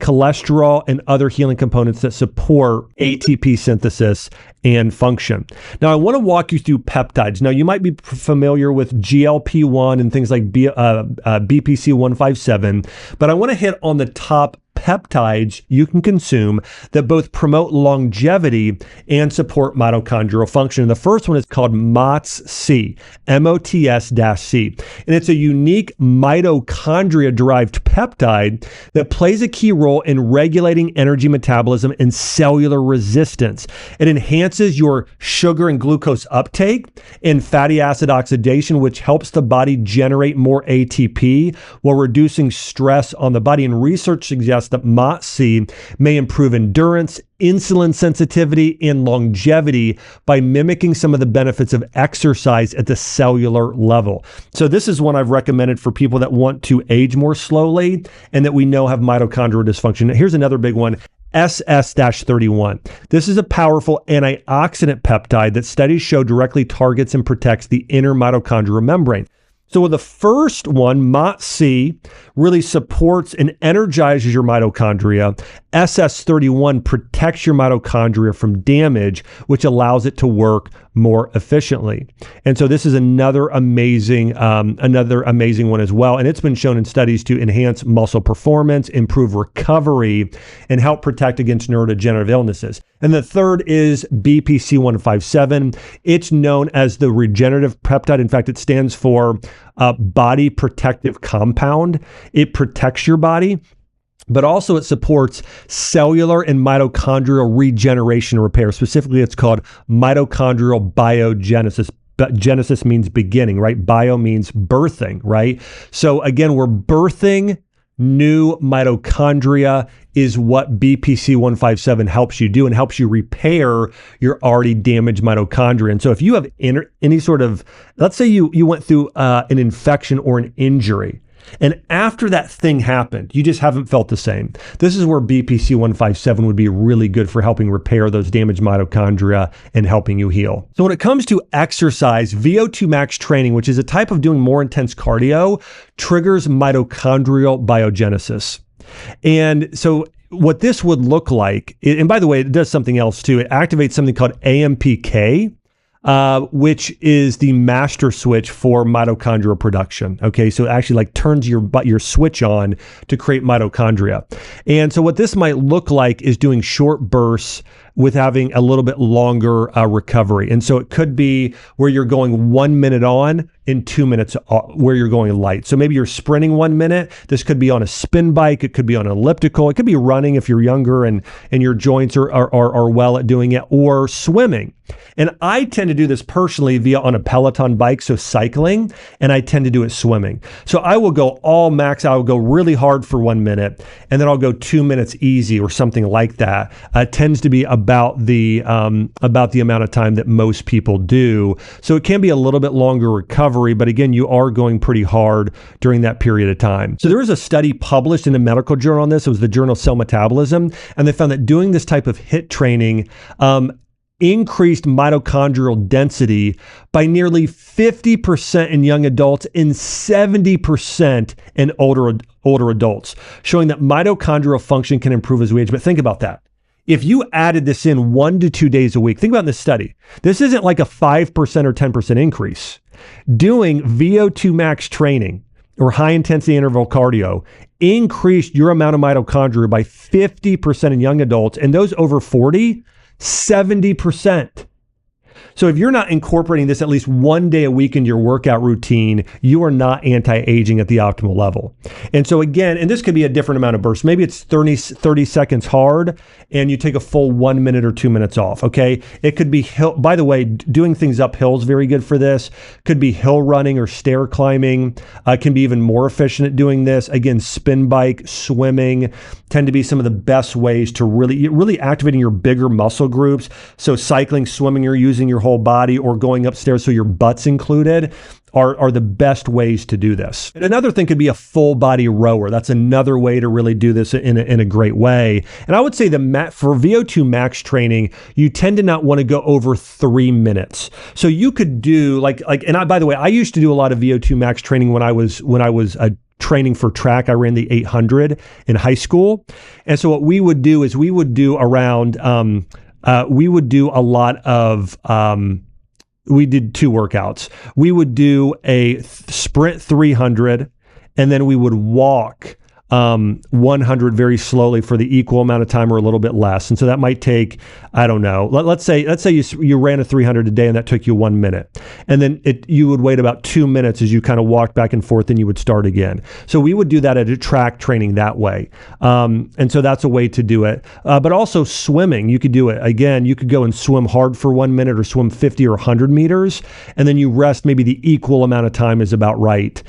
cholesterol, and other healing components that support ATP synthesis and function. Now, I want to walk you through peptides. Now, you might be familiar with GLP-1 and things like BPC 157, but I want to hit on the top peptides you can consume that both promote longevity and support mitochondrial function. And the first one is called MOTS-C, MOTS-C. And it's a unique mitochondria-derived peptide that plays a key role in regulating energy metabolism and cellular resistance. It enhances your sugar and glucose uptake and fatty acid oxidation, which helps the body generate more ATP while reducing stress on the body. And research suggests that MOTS-C may improve endurance, insulin sensitivity, and longevity by mimicking some of the benefits of exercise at the cellular level. So this is one I've recommended for people that want to age more slowly and that we know have mitochondrial dysfunction. Here's another big one. SS-31. This is a powerful antioxidant peptide that studies show directly targets and protects the inner mitochondrial membrane. So with the first one, MOTS-C really supports and energizes your mitochondria. SS-31 protects your mitochondria from damage, which allows it to work more efficiently. And so this is another amazing one as well. And it's been shown in studies to enhance muscle performance, improve recovery, and help protect against neurodegenerative illnesses. And the third is BPC 157. It's known as the regenerative peptide. In fact, it stands for body protective compound. It protects your body, but also it supports cellular and mitochondrial regeneration and repair. Specifically, it's called mitochondrial biogenesis. Genesis means beginning, right? Bio means birthing, right? So again, we're birthing new mitochondria is what BPC 157 helps you do and helps you repair your already damaged mitochondria. And so if you have any sort of, let's say you went through an infection or an injury, and after that thing happened, you just haven't felt the same. This is where BPC 157 would be really good for helping repair those damaged mitochondria and helping you heal. So when it comes to exercise, VO2 max training, which is a type of doing more intense cardio, triggers mitochondrial biogenesis. And so what this would look like, and by the way, it does something else too. It activates something called AMPK, which is the master switch for mitochondrial production. Okay, so it actually like turns your switch on to create mitochondria. And so what this might look like is doing short bursts with having a little bit longer recovery. And so it could be where you're going 1 minute on and 2 minutes where you're going light. So maybe you're sprinting 1 minute. This could be on a spin bike. It could be on an elliptical. It could be running if you're younger and your joints are well at doing it, or swimming. And I tend to do this personally on a Peloton bike, so cycling, and I tend to do it swimming. So I will go all max. I will go really hard for 1 minute, and then I'll go 2 minutes easy or something like that. It tends to be about the amount of time that most people do. So it can be a little bit longer recovery, but again, you are going pretty hard during that period of time. So there was a study published in a medical journal on this. It was the journal Cell Metabolism, and they found that doing this type of HIIT training increased mitochondrial density by nearly 50% in young adults and 70% in older adults, showing that mitochondrial function can improve as we age. But think about that. If you added this in 1 to 2 days a week, think about this study. This isn't like a 5% or 10% increase. Doing VO2 max training or high intensity interval cardio increased your amount of mitochondria by 50% in young adults, and those over 40, 70%. So if you're not incorporating this at least one day a week in your workout routine, you are not anti-aging at the optimal level. And so again, and this could be a different amount of bursts. Maybe it's 30 seconds hard and you take a full 1 minute or 2 minutes off, okay? It could be, by the way, doing things uphill is very good for this. Could be hill running or stair climbing. Can be even more efficient at doing this. Again, spin bike, swimming tend to be some of the best ways to really activating your bigger muscle groups. So cycling, swimming, you're using your whole body, or going upstairs so your butt's included are the best ways to do this. And another thing could be a full body rower. That's another way to really do this in a great way. And I would say for VO2 max training, you tend to not want to go over 3 minutes. So you could do by the way, I used to do a lot of VO2 max training when I was training for track. I ran the 800 in high school. And so what we would do is we would do a lot of, we did 2 workouts. We would do a sprint 300, and then we would walk 100 very slowly for the equal amount of time or a little bit less. And so that might take, I don't know, let's say you ran a 300 a day and that took you 1 minute. And then you would wait about 2 minutes as you kind of walked back and forth and you would start again. So we would do that at a track training that way. And so that's a way to do it. But also swimming, you could do it. Again, you could go and swim hard for 1 minute or swim 50 or 100 meters. And then you rest, maybe the equal amount of time is about right.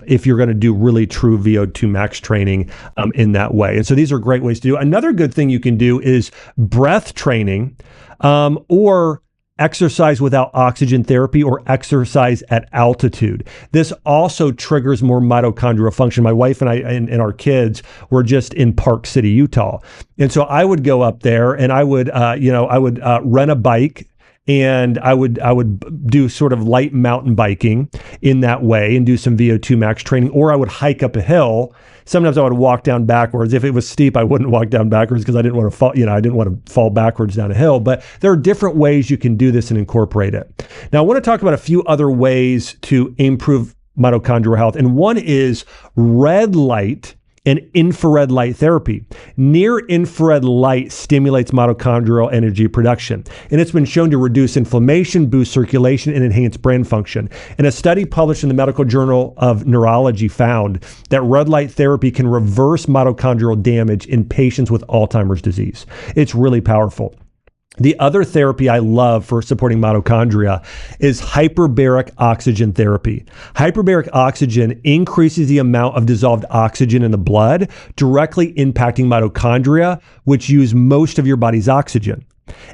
If you're going to do really true VO2 max training in that way. And so these are great ways to do it. Another good thing you can do is breath training, or exercise without oxygen therapy, or exercise at altitude. This also triggers more mitochondrial function. My wife and I and our kids were just in Park City, Utah. And so I would go up there and I would rent a bike, and I would do sort of light mountain biking in that way and do some VO2 max training, or I would hike up a hill. Sometimes I would walk down backwards. If it was steep, I wouldn't walk down backwards because I didn't want to fall, I didn't want to fall backwards down a hill. But there are different ways you can do this and incorporate it. Now, I want to talk about a few other ways to improve mitochondrial health. And one is red light and infrared light therapy. Near infrared light stimulates mitochondrial energy production, and it's been shown to reduce inflammation, boost circulation, and enhance brain function. And a study published in the Medical Journal of Neurology found that red light therapy can reverse mitochondrial damage in patients with Alzheimer's disease. It's really powerful. The other therapy I love for supporting mitochondria is hyperbaric oxygen therapy. Hyperbaric oxygen increases the amount of dissolved oxygen in the blood, directly impacting mitochondria, which use most of your body's oxygen.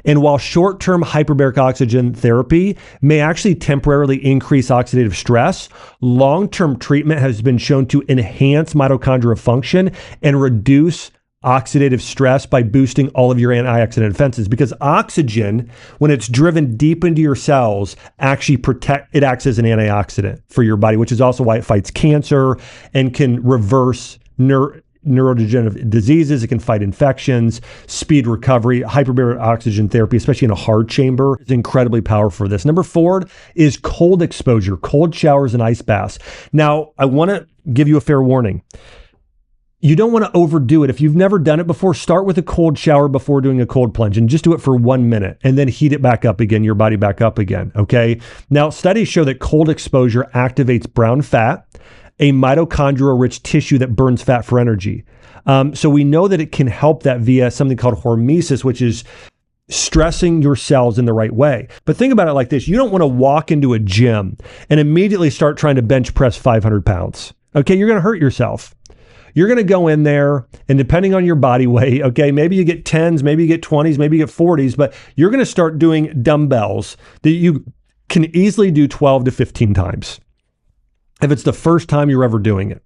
And while short-term hyperbaric oxygen therapy may actually temporarily increase oxidative stress, long-term treatment has been shown to enhance mitochondrial function and reduce oxidative stress by boosting all of your antioxidant defenses, because oxygen, when it's driven deep into your cells, actually it acts as an antioxidant for your body, which is also why it fights cancer and can reverse neurodegenerative diseases. It can fight infections, speed recovery. Hyperbaric oxygen therapy, especially in a hard chamber, is incredibly powerful for this. Number 4 is cold exposure, cold showers and ice baths. Now, I want to give you a fair warning. You don't want to overdo it. If you've never done it before, start with a cold shower before doing a cold plunge and just do it for 1 minute and then heat it back up again, your body back up again, okay? Now, studies show that cold exposure activates brown fat, a mitochondrial-rich tissue that burns fat for energy. So we know that it can help that via something called hormesis, which is stressing your cells in the right way. But think about it like this. You don't want to walk into a gym and immediately start trying to bench press 500 pounds, okay? You're going to hurt yourself. You're going to go in there, and depending on your body weight, okay, maybe you get 10s, maybe you get 20s, maybe you get 40s, but you're going to start doing dumbbells that you can easily do 12 to 15 times if it's the first time you're ever doing it.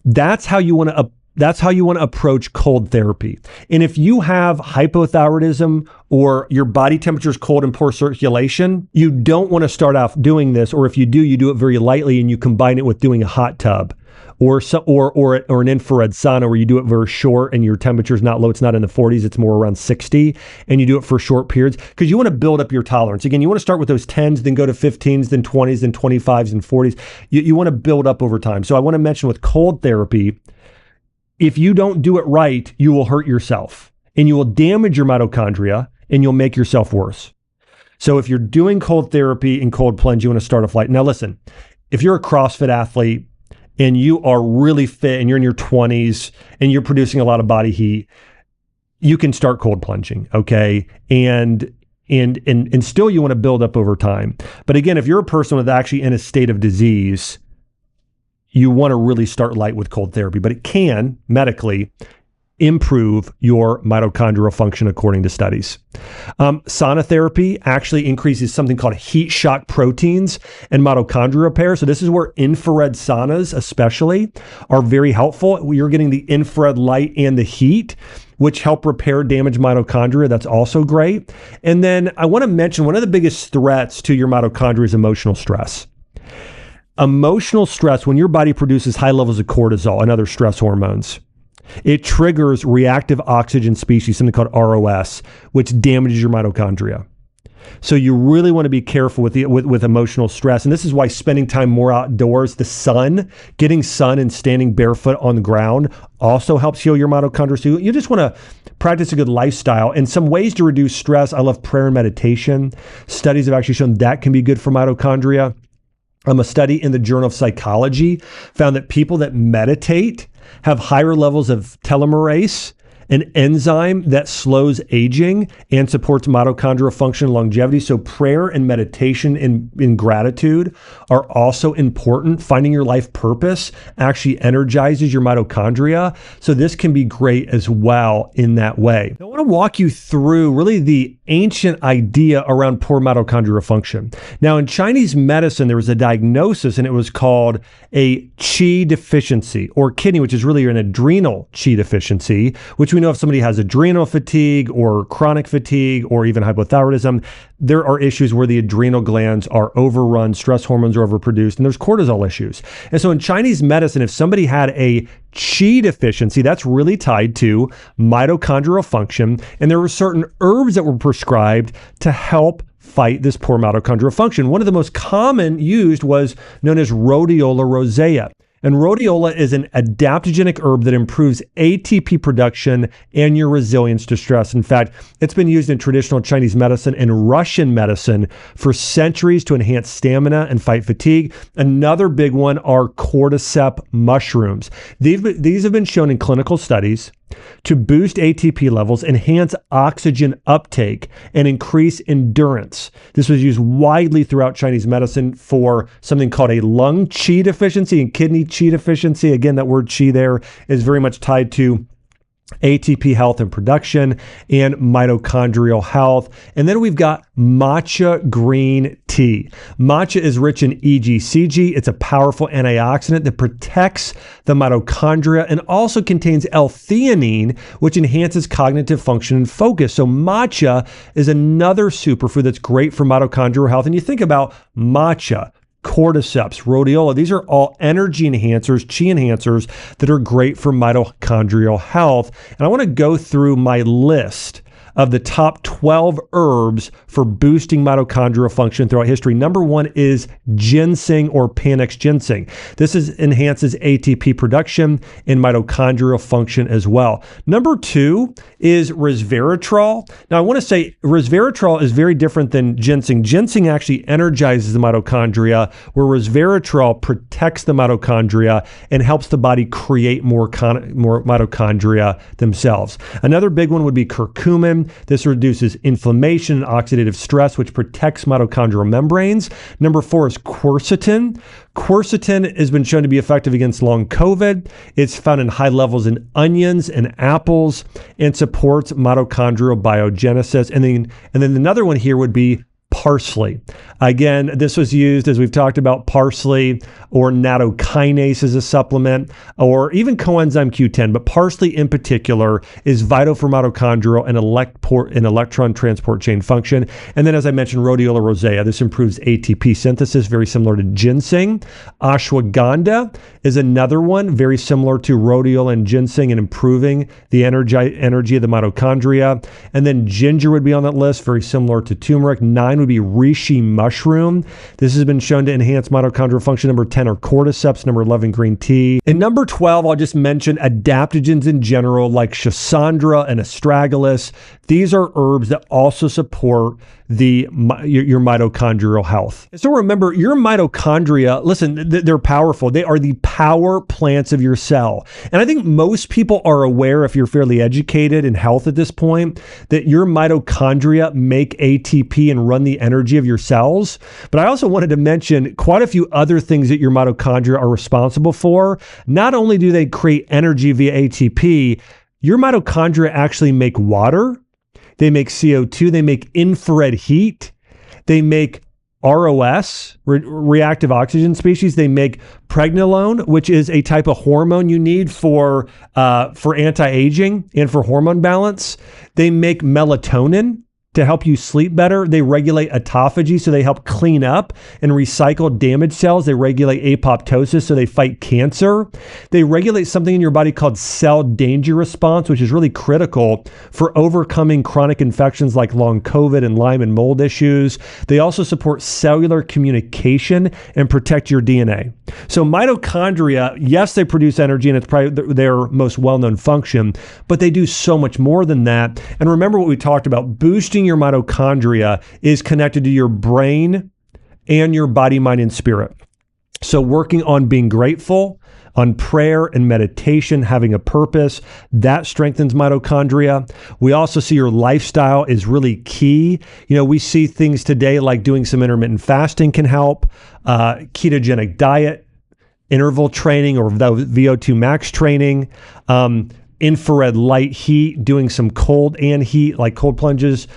That's how you want to approach cold therapy. And if you have hypothyroidism or your body temperature is cold and poor circulation, you don't want to start off doing this, or if you do it very lightly and you combine it with doing a hot tub or an infrared sauna where you do it very short and your temperature is not low, it's not in the 40s, it's more around 60, and you do it for short periods because you want to build up your tolerance. Again, you want to start with those 10s, then go to 15s, then 20s, then 25s and 40s. You want to build up over time. So I want to mention with cold therapy, if you don't do it right, you will hurt yourself and you will damage your mitochondria and you'll make yourself worse. So if you're doing cold therapy and cold plunge, you want to start off light. Now listen, if you're a CrossFit athlete and you are really fit and you're in your 20s and you're producing a lot of body heat, you can start cold plunging, okay? And still you want to build up over time. But again, if you're a person with actually in a state of disease, you want to really start light with cold therapy, but it can medically improve your mitochondrial function according to studies. Sauna therapy actually increases something called heat shock proteins and mitochondrial repair. So this is where infrared saunas especially are very helpful. You're getting the infrared light and the heat, which help repair damaged mitochondria. That's also great. And then I want to mention one of the biggest threats to your mitochondria is emotional stress. Emotional stress, when your body produces high levels of cortisol and other stress hormones, it triggers reactive oxygen species, something called ROS, which damages your mitochondria. So you really want to be careful with emotional stress. And this is why spending time more outdoors, the sun, getting sun and standing barefoot on the ground also helps heal your mitochondria. So you just want to practice a good lifestyle. And some ways to reduce stress, I love prayer and meditation. Studies have actually shown that can be good for mitochondria. A study in the Journal of Psychology found that people that meditate have higher levels of telomerase, an enzyme that slows aging and supports mitochondrial function and longevity. So prayer and meditation in gratitude are also important. Finding your life purpose actually energizes your mitochondria. So this can be great as well in that way. I want to walk you through really the ancient idea around poor mitochondrial function. Now in Chinese medicine, there was a diagnosis and it was called a qi deficiency, or kidney, which is really an adrenal qi deficiency, which we know if somebody has adrenal fatigue or chronic fatigue or even hypothyroidism, there are issues where the adrenal glands are overrun, stress hormones are overproduced, and there's cortisol issues. And so in Chinese medicine, if somebody had a qi deficiency, that's really tied to mitochondrial function, and there were certain herbs that were prescribed to help fight this poor mitochondrial function. One of the most common used was known as rhodiola rosea. And rhodiola is an adaptogenic herb that improves ATP production and your resilience to stress. In fact, it's been used in traditional Chinese medicine and Russian medicine for centuries to enhance stamina and fight fatigue. Another big one are cordyceps mushrooms. These have been shown in clinical studies to boost ATP levels, enhance oxygen uptake, and increase endurance. This was used widely throughout Chinese medicine for something called a lung qi deficiency and kidney qi deficiency. Again, that word qi there is very much tied to ATP health and production and mitochondrial health. And then we've got matcha green tea. Matcha is rich in EGCG. It's a powerful antioxidant that protects the mitochondria and also contains L-theanine, which enhances cognitive function and focus. So matcha is another superfood that's great for mitochondrial health. And you think about matcha, cordyceps, rhodiola, these are all energy enhancers, qi enhancers that are great for mitochondrial health. And I want to go through my list of the top 12 herbs for boosting mitochondrial function throughout history. Number one is ginseng or Panax ginseng. This enhances ATP production and mitochondrial function as well. Number two is resveratrol. Now I want to say resveratrol is very different than ginseng. Ginseng actually energizes the mitochondria, where resveratrol protects the mitochondria and helps the body create more mitochondria themselves. Another big one would be curcumin. This reduces inflammation and oxidative stress, which protects mitochondrial membranes. Number four is quercetin. Quercetin has been shown to be effective against long COVID. It's found in high levels in onions and apples and supports mitochondrial biogenesis. And then another one here would be parsley. Again, this was used, as we've talked about, parsley or nattokinase as a supplement, or even coenzyme Q10, but parsley in particular is vital for mitochondrial and electron transport chain function. And then, as I mentioned, rhodiola rosea. This improves ATP synthesis, very similar to ginseng. Ashwagandha is another one, very similar to rhodiola and ginseng in improving the energy of the mitochondria. And then ginger would be on that list, very similar to turmeric. 9 9 would be reishi mushroom. This has been shown to enhance mitochondrial function. Number 10 are cordyceps. Number 11, green tea. And number 12, I'll just mention adaptogens in general, like schisandra and astragalus. These are herbs that also support your mitochondrial health. So remember, your mitochondria, listen, they're powerful. They are the power plants of your cell. And I think most people are aware, if you're fairly educated in health at this point, that your mitochondria make ATP and run the energy of your cells. But I also wanted to mention quite a few other things that your mitochondria are responsible for. Not only do they create energy via ATP, your mitochondria actually make water. They make CO2, they make infrared heat, they make ROS, reactive oxygen species, they make pregnenolone, which is a type of hormone you need for anti-aging and for hormone balance. They make melatonin to help you sleep better. They regulate autophagy, so they help clean up and recycle damaged cells. They regulate apoptosis, so they fight cancer. They regulate something in your body called cell danger response, which is really critical for overcoming chronic infections like long COVID and Lyme and mold issues. They also support cellular communication and protect your DNA. So mitochondria, yes, they produce energy, and it's probably their most well-known function, but they do so much more than that. And remember what we talked about, boosting your mitochondria is connected to your brain and your body, mind, and spirit. So working on being grateful, on prayer and meditation, having a purpose, that strengthens mitochondria. We also see your lifestyle is really key. We see things today like doing some intermittent fasting can help, ketogenic diet, interval training or VO2 max training, infrared light heat, doing some cold and heat, like cold plunges,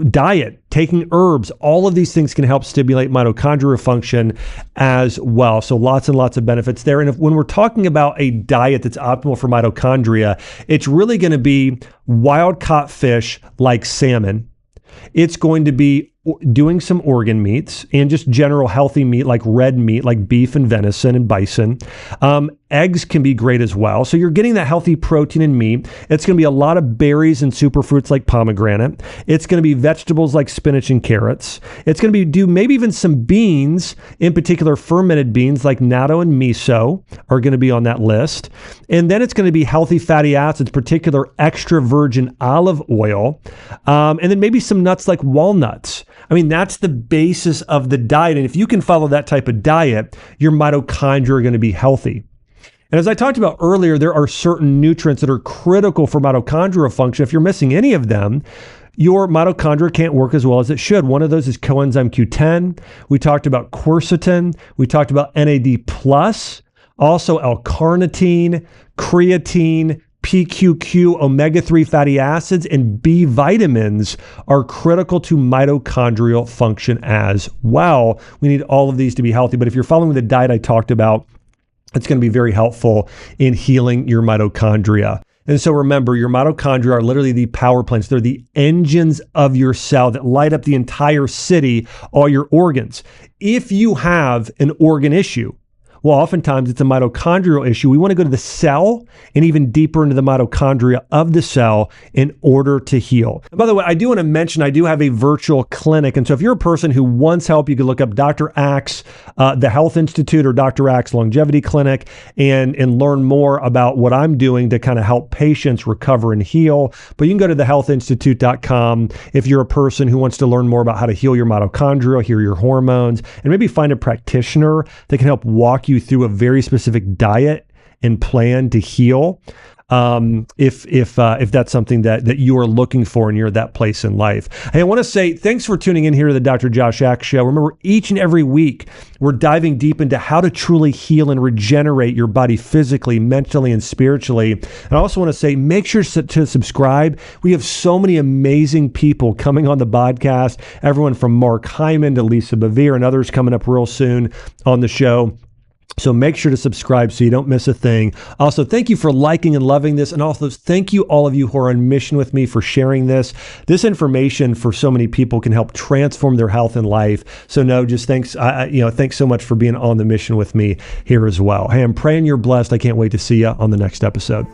diet, taking herbs, all of these things can help stimulate mitochondrial function as well. So lots and lots of benefits there. And when we're talking about a diet that's optimal for mitochondria, it's really going to be wild caught fish like salmon. It's going to be doing some organ meats and just general healthy meat like red meat, like beef and venison and bison. Eggs can be great as well. So you're getting that healthy protein in meat. It's going to be a lot of berries and superfruits like pomegranate. It's going to be vegetables like spinach and carrots. It's going to be maybe even some beans, in particular fermented beans like natto and miso are going to be on that list. And then it's going to be healthy fatty acids, particular extra virgin olive oil, and then maybe some nuts like walnuts. I mean, that's the basis of the diet. And if you can follow that type of diet, your mitochondria are going to be healthy. And as I talked about earlier, there are certain nutrients that are critical for mitochondrial function. If you're missing any of them, your mitochondria can't work as well as it should. One of those is coenzyme Q10. We talked about quercetin. We talked about NAD+, also L-carnitine, creatine, PQQ, omega-3 fatty acids, and B vitamins are critical to mitochondrial function as well. We need all of these to be healthy. But if you're following the diet I talked about, it's going to be very helpful in healing your mitochondria. And so remember, your mitochondria are literally the power plants. They're the engines of your cell that light up the entire city, all your organs. If you have an organ issue, well, oftentimes it's a mitochondrial issue. We want to go to the cell and even deeper into the mitochondria of the cell in order to heal. And by the way, I do want to mention, I do have a virtual clinic. And so if you're a person who wants help, you can look up Dr. Axe, the Health Institute, or Dr. Axe Longevity Clinic and learn more about what I'm doing to kind of help patients recover and heal. But you can go to thehealthinstitute.com if you're a person who wants to learn more about how to heal your mitochondria, heal your hormones, and maybe find a practitioner that can help walk you through a very specific diet and plan to heal. If that's something that you are looking for and you're at that place in life. Hey, I want to say thanks for tuning in here to the Dr. Josh Axe Show. Remember, each and every week, we're diving deep into how to truly heal and regenerate your body physically, mentally, and spiritually. And I also want to say, make sure to subscribe. We have so many amazing people coming on the podcast, everyone from Mark Hyman to Lisa Bevere and others coming up real soon on the show. So make sure to subscribe so you don't miss a thing. Also, thank you for liking and loving this. And also, thank you all of you who are on mission with me for sharing this. This information for so many people can help transform their health and life. So no, just thanks. Thanks so much for being on the mission with me here as well. Hey, I'm praying you're blessed. I can't wait to see you on the next episode.